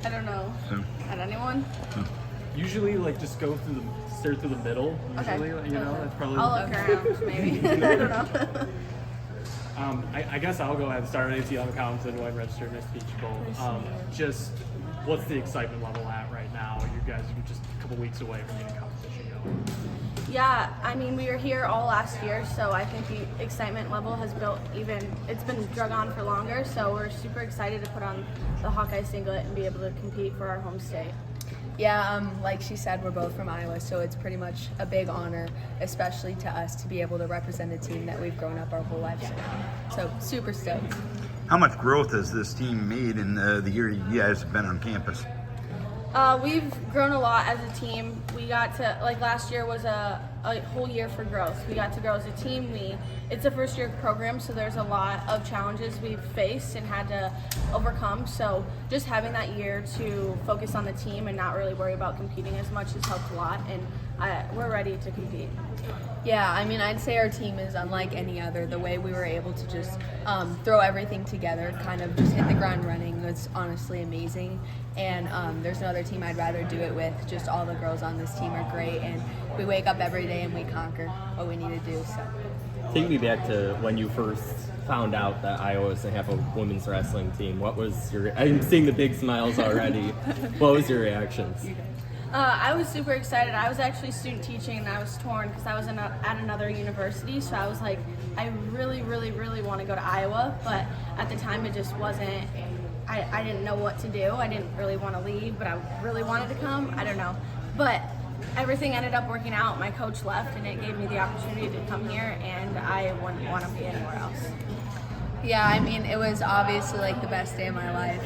I don't know. At anyone? Usually, like, just go through stare through the middle. Usually, Okay. you know, that's probably. I'll look around, maybe. I don't know. I guess I'll go ahead and start. ATL Compton, White registered Miss Peach Bowl. Just what's the excitement level at right now? You guys are just a couple weeks away from getting competition going. Yeah, I mean, we were here all last year, so I think the excitement level has it's been drug on for longer, so we're super excited to put on the Hawkeye singlet and be able to compete for our home state. Yeah, like she said, we're both from Iowa, so it's pretty much a big honor, especially to us, to be able to represent a team that we've grown up our whole lives with. So super stoked. How much growth has this team made in the year you guys have been on campus? We've grown a lot as a team. We got to, like, last year was a whole year for growth. We got to grow as a team. It's a first year program, so there's a lot of challenges we've faced and had to overcome. So just having that year to focus on the team and not really worry about competing as much has helped a lot, and we're ready to compete. Yeah, I mean, I'd say our team is unlike any other. The way we were able to just throw everything together, kind of just hit the ground running, was honestly amazing. And there's no other team I'd rather do it with. Just all the girls on this team are great, and we wake up every day and we conquer what we need to do. So, take me back to when you first found out that Iowa was going to have a women's wrestling team. What was I'm seeing the big smiles already. What was your reactions? I was super excited. I was actually student teaching, and I was torn because I was at another university. So I was like, I really, really, really want to go to Iowa, but at the time it just wasn't. I didn't know what to do. I didn't really want to leave, but I really wanted to come. I don't know, but everything ended up working out. My coach left, and it gave me the opportunity to come here, and I wouldn't want to be anywhere else. yeah, I mean, it was obviously like the best day of my life.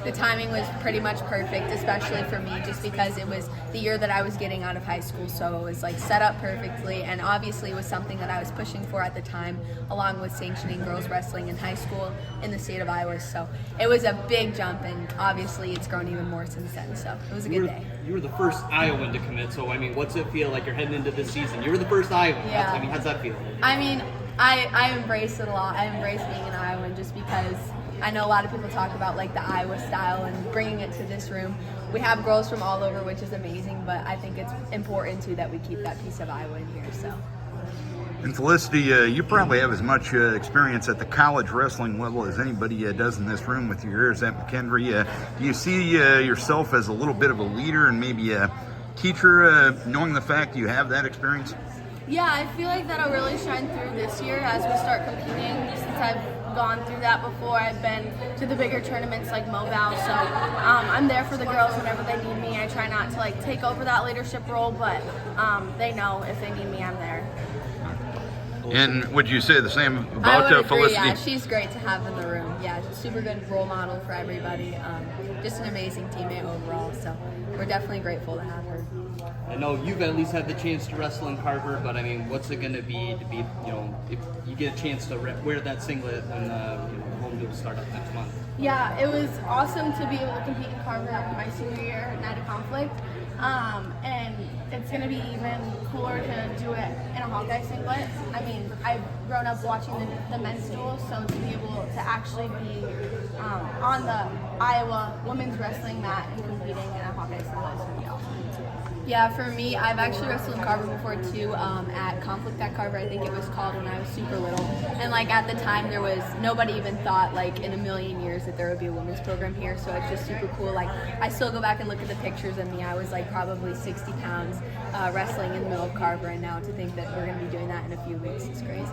The timing was pretty much perfect, especially for me, just because it was the year that I was getting out of high school, so it was like set up perfectly, and obviously it was something that I was pushing for at the time, along with sanctioning girls wrestling in high school in the state of Iowa. So it was a big jump, and obviously it's grown even more since then. So it was a good day. You were the first Iowan to commit, so I mean, what's it feel like you're heading into this season? You were the first Iowan. Yeah. I mean, how's that feel? I mean, I embrace it a lot. I embrace being an Iowan just because I know a lot of people talk about like the Iowa style and bringing it to this room. We have girls from all over, which is amazing, but I think it's important too that we keep that piece of Iowa in here. So. And Felicity, you probably have as much experience at the college wrestling level as anybody does in this room with your years at McKendree. Do you see yourself as a little bit of a leader and maybe a teacher, knowing the fact you have that experience? Yeah, I feel like that'll really shine through this year as we start competing. Since I've gone through that before, I've been to the bigger tournaments like Mobile, so I'm there for the girls whenever they need me. I try not to like take over that leadership role, but they know if they need me, I'm there. And would you say the same about I would agree, Felicity? yeah, she's great to have in the room. Yeah, she's a super good role model for everybody. Just an amazing teammate overall, so we're definitely grateful to have her. I know you've at least had the chance to wrestle in Carver, but I mean, what's it going to be, if you get a chance to wear that singlet when home duels start up next month? Yeah, it was awesome to be able to compete in Carver my senior year at Night of Conflict, and it's going to be even cooler to do it in a Hawkeye singlet. I mean, I've grown up watching the men's duels, so to be able to actually be on the Iowa women's wrestling mat and competing in a Hawkeye singlet is going to be awesome. Yeah, for me, I've actually wrestled in Carver before too, at Conflict at Carver, I think it was called, when I was super little. And like at the time, nobody even thought like in a million years that there would be a women's program here, so it's just super cool. Like, I still go back and look at the pictures of me. I was like probably 60 pounds wrestling in the middle of Carver, and now to think that we're going to be doing that in a few weeks is crazy.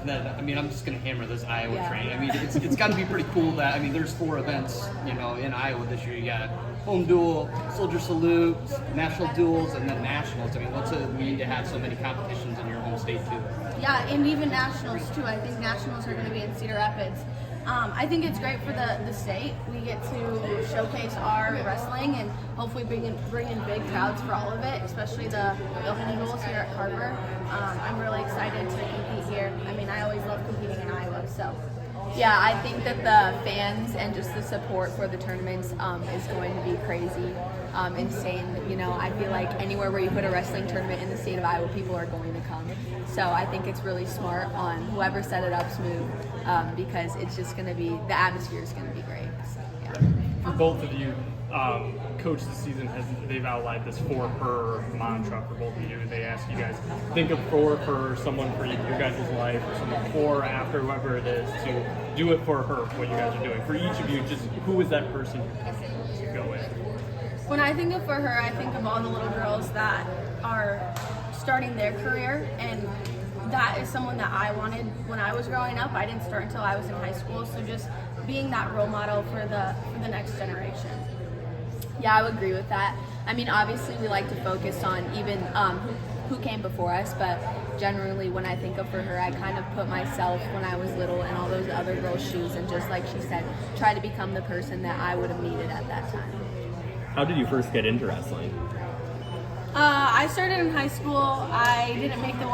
I mean, I'm just going to hammer this Iowa Yeah. train. I mean, it's got to be pretty cool that, I mean, there's 4 events, in Iowa this year. You got home duel, soldier salute, national duels, and then nationals. I mean, what's it mean to have so many competitions in your home state too? Yeah, and even nationals too. I think nationals are going to be in Cedar Rapids. I think it's great for the state. We get to showcase our wrestling and hopefully bring in big crowds for all of it, especially the home duels here at Carver. I'm really excited to compete here. I mean, I always love competing in Iowa, so. Yeah, I think that the fans and just the support for the tournaments is going to be crazy, insane. I feel like anywhere where you put a wrestling tournament in the state of Iowa, people are going to come. So I think it's really smart on whoever set it up's move, because it's just going to be, the atmosphere is going to be great. So, yeah. For both of you, Coach this season they've outlined this for her mantra for both of you. They ask you guys think of for her, someone for your guys' life, or someone before or after, whoever it is, to do it for her. What you guys are doing for each of you, just who is that person you go with? When I think of for her, I think of all the little girls that are starting their career, and that is someone that I wanted when I was growing up. I didn't start until I was in high school, so just being that role model for the next generation. Yeah, I would agree with that. I mean, obviously we like to focus on even who came before us, but generally when I think of for her, I kind of put myself when I was little in all those other girls' shoes, and just like she said, try to become the person that I would have needed at that time. How did you first get into wrestling? I started in high school. I didn't make the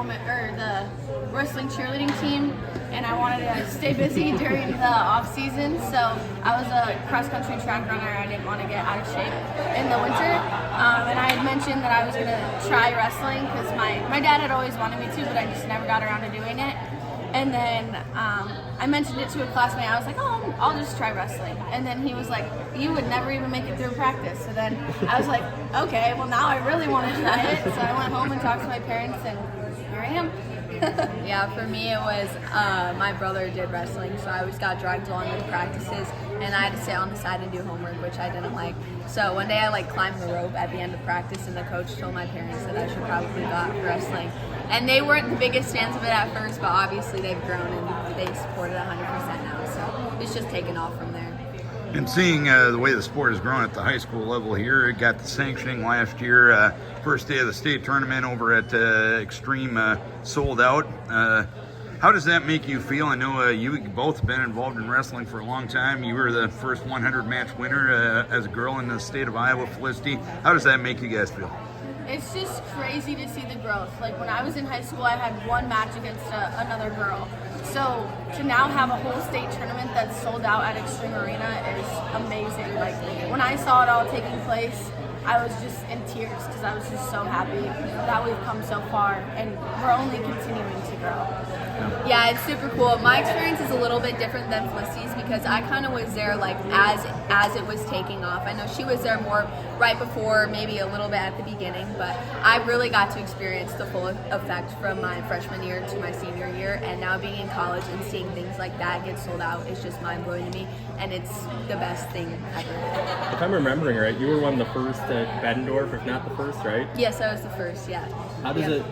wrestling cheerleading team, and I wanted to stay busy during the off season. So I was a cross country track runner. I didn't want to get out of shape in the winter, and I had mentioned that I was going to try wrestling because my dad had always wanted me to, but I just never got around to doing it. And then I mentioned it to a classmate. I was like, oh, I'll just try wrestling. And then he was like, you would never even make it through practice. So then I was like, okay, well now I really want to try it. So I went home and talked to my parents, and here I am. Yeah, for me it was my brother did wrestling, so I always got dragged along with practices, and I had to sit on the side and do homework, which I didn't like. So one day I climbed the rope at the end of practice, and the coach told my parents that I should probably go out for wrestling. And they weren't the biggest fans of it at first, but obviously they've grown and they support it 100% now. So it's just taken off from there. And seeing the way the sport has grown at the high school level here, it got the sanctioning last year. First day of the state tournament over at Extreme sold out. How does that make you feel? I know you both have been involved in wrestling for a long time. You were the first 100 match winner as a girl in the state of Iowa, Felicity. How does that make you guys feel? It's just crazy to see the growth. Like when I was in high school, I had one match against another girl. So to now have a whole state tournament that's sold out at Extreme Arena is amazing. Like when I saw it all taking place, I was just in tears because I was just so happy that we've come so far, and we're only continuing to grow. Yeah, it's super cool. My experience is a little bit different than Felicity's because I kind of was there as it was taking off. I know she was there more right before, maybe a little bit at the beginning, but I really got to experience the full effect from my freshman year to my senior year, and now being in college and seeing things like that get sold out is just mind-blowing to me, and it's the best thing ever. If I'm remembering right, you were one of the first at Bettendorf, if not the first, right? Yes, I was the first, yeah. How does it...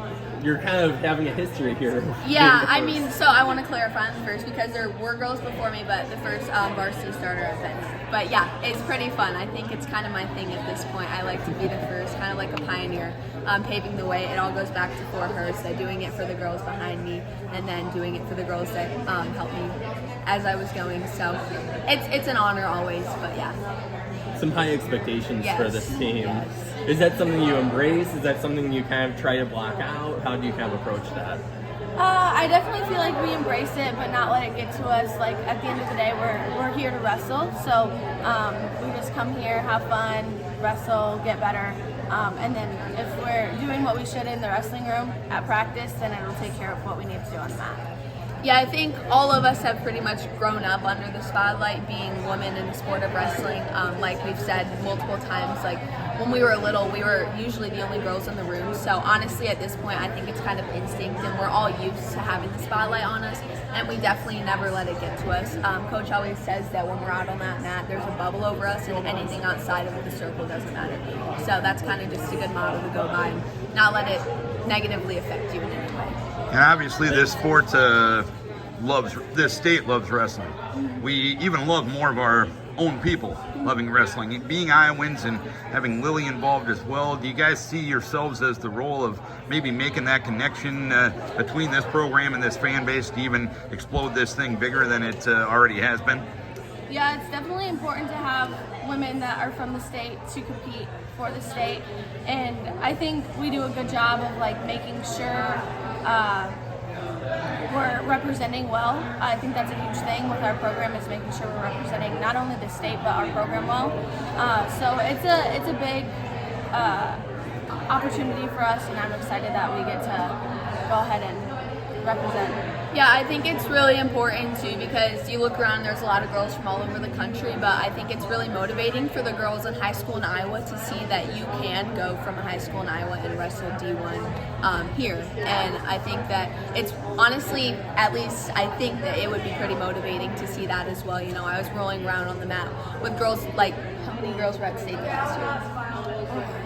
You're kind of having a history here. Yeah, I mean, so I want to clarify on the first because there were girls before me, but the first varsity starter at Bettendorf. But yeah, it's pretty fun. I think it's kind of my thing at this point. I like to be the first, kind of like a pioneer, paving the way. It all goes back to for her, so doing it for the girls behind me, and then doing it for the girls that helped me as I was going. So it's an honor always, but yeah. Some high expectations for this team. Yes. Is that something you embrace? Is that something you kind of try to block out? How do you kind of approach that? I definitely feel like we embrace it, but not let it get to us. Like at the end of the day, we're here to wrestle, so we just come here, have fun, wrestle, get better, and then if we're doing what we should in the wrestling room at practice, then it'll take care of what we need to do on the mat. Yeah, I think all of us have pretty much grown up under the spotlight being women in the sport of wrestling. Like we've said multiple times, like when we were little, we were usually the only girls in the room. So honestly, at this point, I think it's kind of instinct, and we're all used to having the spotlight on us, and we definitely never let it get to us. Coach always says that when we're out on that mat, there's a bubble over us, and anything outside of the circle doesn't matter. So that's kind of just a good model to go by and not let it negatively affect you in any way. And obviously this sport this state loves wrestling. We even love more of our own people loving wrestling. Being Iowans and having Lily involved as well, do you guys see yourselves as the role of maybe making that connection between this program and this fan base to even explode this thing bigger than it already has been? Yeah, it's definitely important to have women that are from the state to compete for the state, and I think we do a good job of making sure we're representing well. I think that's a huge thing with our program, is making sure we're representing not only the state but our program well. So it's a big opportunity for us, and I'm excited that we get to go ahead and represent. Yeah, I think it's really important too because you look around, there's a lot of girls from all over the country, but I think it's really motivating for the girls in high school in Iowa to see that you can go from a high school in Iowa and wrestle D1 here. And I think that it's honestly, at least I think that it would be pretty motivating to see that as well. You know, I was rolling around on the mat with girls, like, how many girls were at state last year?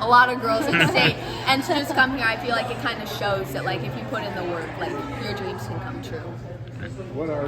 A lot of girls in state, and to just come here, I feel like it kind of shows that, like, if you put in the work, like, your dreams can come true. What are